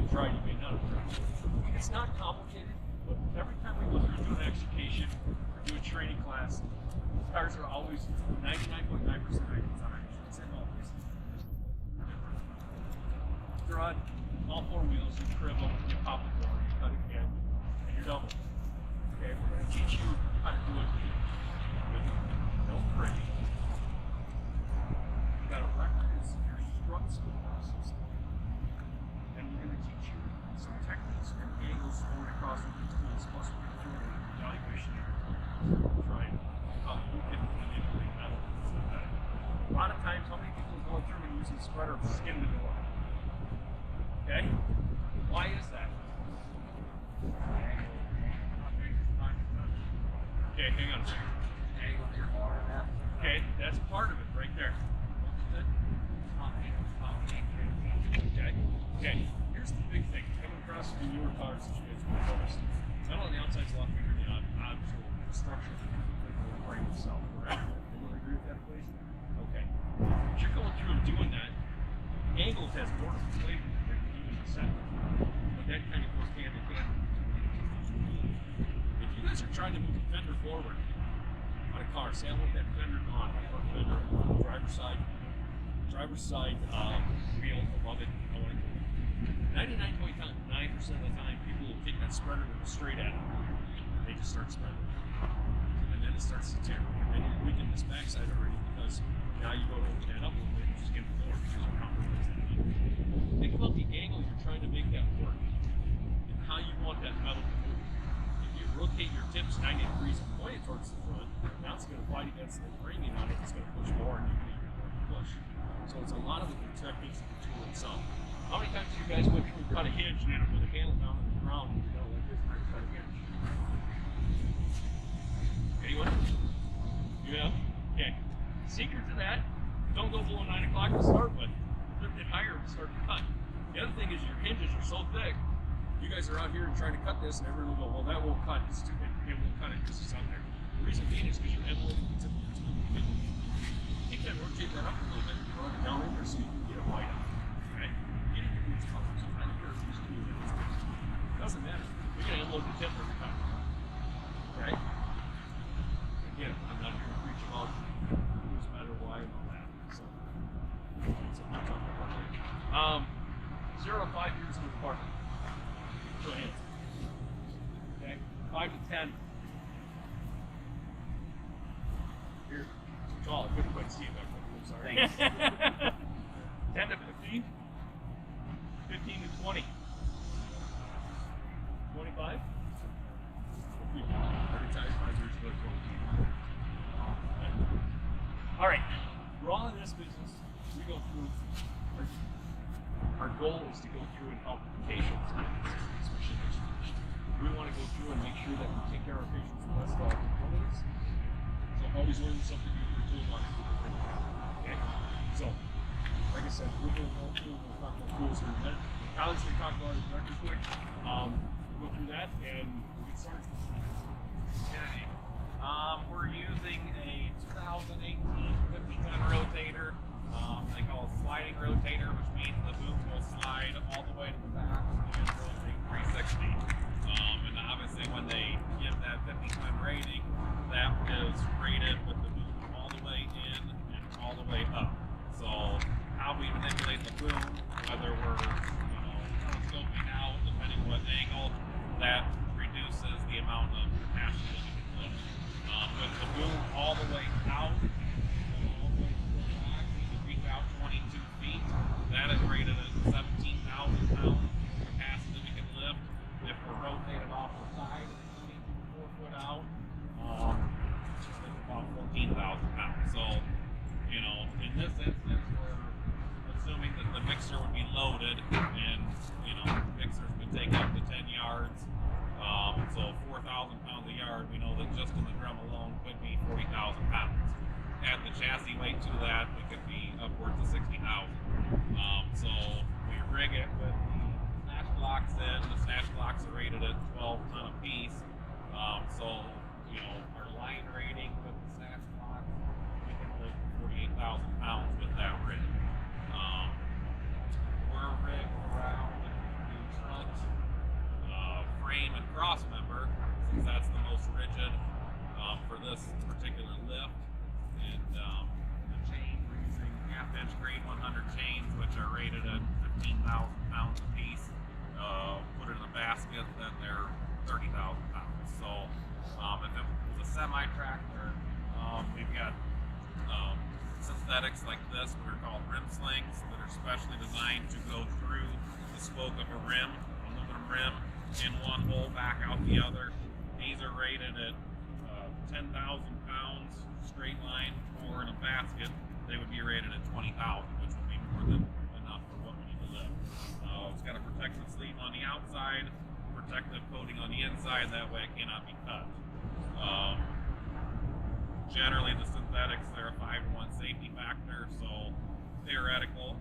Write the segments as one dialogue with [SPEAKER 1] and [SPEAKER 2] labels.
[SPEAKER 1] have tried, you may not have tried. It's not complicated, but every time we go through do an extrication or do a training class, cars are always 99.9% of the time. It's in always. They're on all four wheels, you crib them, you pop the door, you cut it again, and you're double. Okay, we're going to teach you how to do it with no breaking. You got a record is your strut school system. And we're going to teach you some techniques and angles going across with the tools, plus we're going to do an evaluation area. Try and you can manipulate metal. A lot of times, how many people are going through and using spreader to skin the door? Okay? Why is that? Okay, hang on a second. Okay, that's part of it right there. Okay, here's the big thing. Coming across the newer cars that you guys will notice. Metal on the outside is a lot bigger than the actual structure of the frame itself, correct? Everyone agree with that, please? Okay. If you're going through and doing that, angles has more to play with than even the center. But that kind of goes hand in hand. If you guys are trying to move the fender forward on a car, say I want that fender gone, front fender, driver's side wheel above it going. 99.9% of the time, people will take that spreader and go straight at it. They just start spreading. And then it starts to tear. And then you weaken this backside already because now you go to open that up a little bit and just get the floor because you're compromising it. Think about the angle you're trying to make that work and how you want that metal to move. If you rotate your tips 90 degrees and point it towards the front, now it's going to fight against the framing on it. It's going to push more and you're going to push. So it's a lot of the techniques of the tool itself. How many times have you guys went through and cut a hinge and then put a handle down on the ground and you know like this and cut a hinge? Anyone? Yeah? Okay. Secret to that, don't go below 9 o'clock to start with. A little bit higher to start to cut. The other thing is your hinges are so thick, you guys are out here trying to cut this and everyone will go, well that won't cut, it's too big. It won't cut it because it's on there. The reason being is because your envelope is tip of your tool. You can rotate that up a little bit and run it down in there so you can get it wide up. Okay? Get it to these colors. So I don't care if these two units. Doesn't matter. You're going to unload the tip every time. Okay? Again, I'm not here to preach about who's better, why, and all that. So I'm talking about that. 0 to 5 years in the department. Show of hands. Okay? 5 to 10. Here. Oh, I couldn't quite see it back there. I'm sorry.
[SPEAKER 2] Thanks.
[SPEAKER 1] 10 to 15. 15 to 20. 25. Every time 5 years ago, 20. All right. We're all in this business. We go through. Our goal is to go through and help patients get these machines. We want to go through and make sure that we take care of our patients the best of our abilities. So always learn something new for 2 months. Okay? So, like I said, we're going to go through and talk about tools here in a minute. College, we talk about it real quick. We'll go through that and we'll get started.
[SPEAKER 2] Okay. We're using a 2018 50-ton rotator. They call it a sliding rotator, which means the boom will slide all the way to the back and rotate 360. And obviously when they give that 50-ton rating, that is rated with the boom all the way in and all the way up. So how we manipulate the boom, whether we're scoping out, depending on what angle, that reduces the amount of capacity that we can lift. With the boom all the way out, all the way to the back, we can reach out 22 feet. That is rated at 17,000 pounds capacity we can lift. If we're rotated off the side, 4 foot out, it's about 14,000 pounds. So, in this instance, we're assuming that the mixer would be loaded, and mixers could take up to 10 yards. So 4,000 pounds a yard, we know that just in the drum alone could be 40,000 pounds. Add the chassis weight to that, we could be upwards of 60,000. So we rig it with the snatch blocks in. The snatch blocks are rated at 12 ton a piece. So our line rating with the snatch blocks, we can lift 48,000 pounds with that rig. We're rigged around cross member, since that's the most rigid for this particular lift. And the chain, we're using half-inch grade 100 chains, which are rated at 15,000 pounds a piece. Put it in a basket, then they're 30,000 pounds. So if it was a semi-tractor, we've got synthetics like this, what are called rim slings, that are specially designed to go through the spoke of a rim, aluminum rim, in one hole, back out the other. These are rated at 10,000 pounds straight line, or in a basket, they would be rated at 20,000, which would be more than enough for what we need to lift. It's got a protective sleeve on the outside, protective coating on the inside, that way it cannot be cut. Generally, the synthetics, they're a 5-to-1 safety factor, so theoretical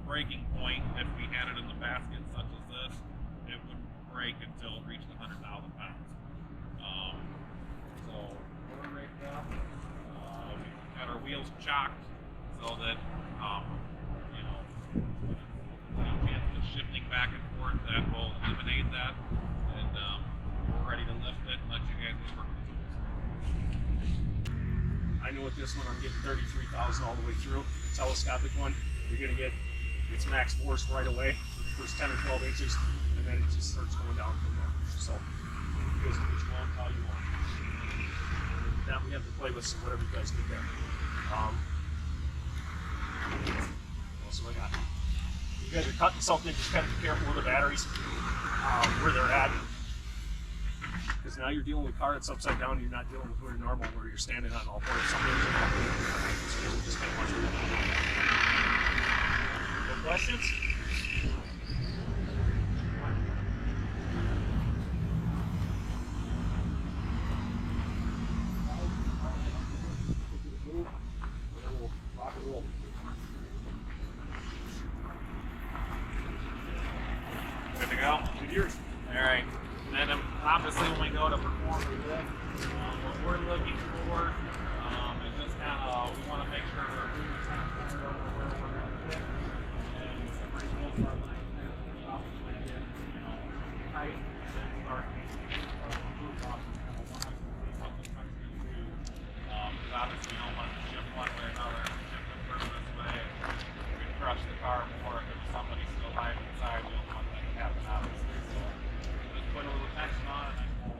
[SPEAKER 2] breaking point, if we had it in the basket such as this, it wouldn't break until it reached 100,000 pounds. So we're rigged up. We've got our wheels chocked so that any chance of shifting back and forth, that will eliminate that, and we're ready to lift it and let you guys work with the tools.
[SPEAKER 3] I know with this one I'm getting 33,000 all the way through. The telescopic one, you're gonna get its max force right away, first 10 or 12 inches, and then it just starts going down from there. So you guys do what you want, how you want. And that we have to play with, so whatever you guys need there. What else do I got? You guys are cutting something, just kind of be careful with the batteries, where they're at. Because now you're dealing with a car that's upside down, you're not dealing with where you're normal, where you're standing on all fours. Some days are completely different. So just kind of watch it. No questions? Rock and roll.
[SPEAKER 2] Good to go?
[SPEAKER 3] Good years.
[SPEAKER 2] All right. And then obviously when we go to perform the lift, what we're looking for is just kind of, we want to make sure we're really kind of turned over where we're going to lift. And bring most of our lines in, obviously get, tight, and then start making move off and kind of watch and see what the truck's going to do. Because obviously you don't want to shift one way or another. Shift it further this way, we can crush the car more. If there's somebody still lying inside, we don't want that to happen, obviously. So just put a little tension on it and then we'll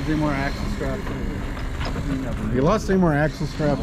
[SPEAKER 4] Any more axle strap? You lost any more axle strap?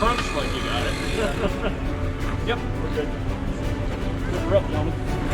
[SPEAKER 1] Crunch like you got it. Yep, we're good. We're up, gentlemen.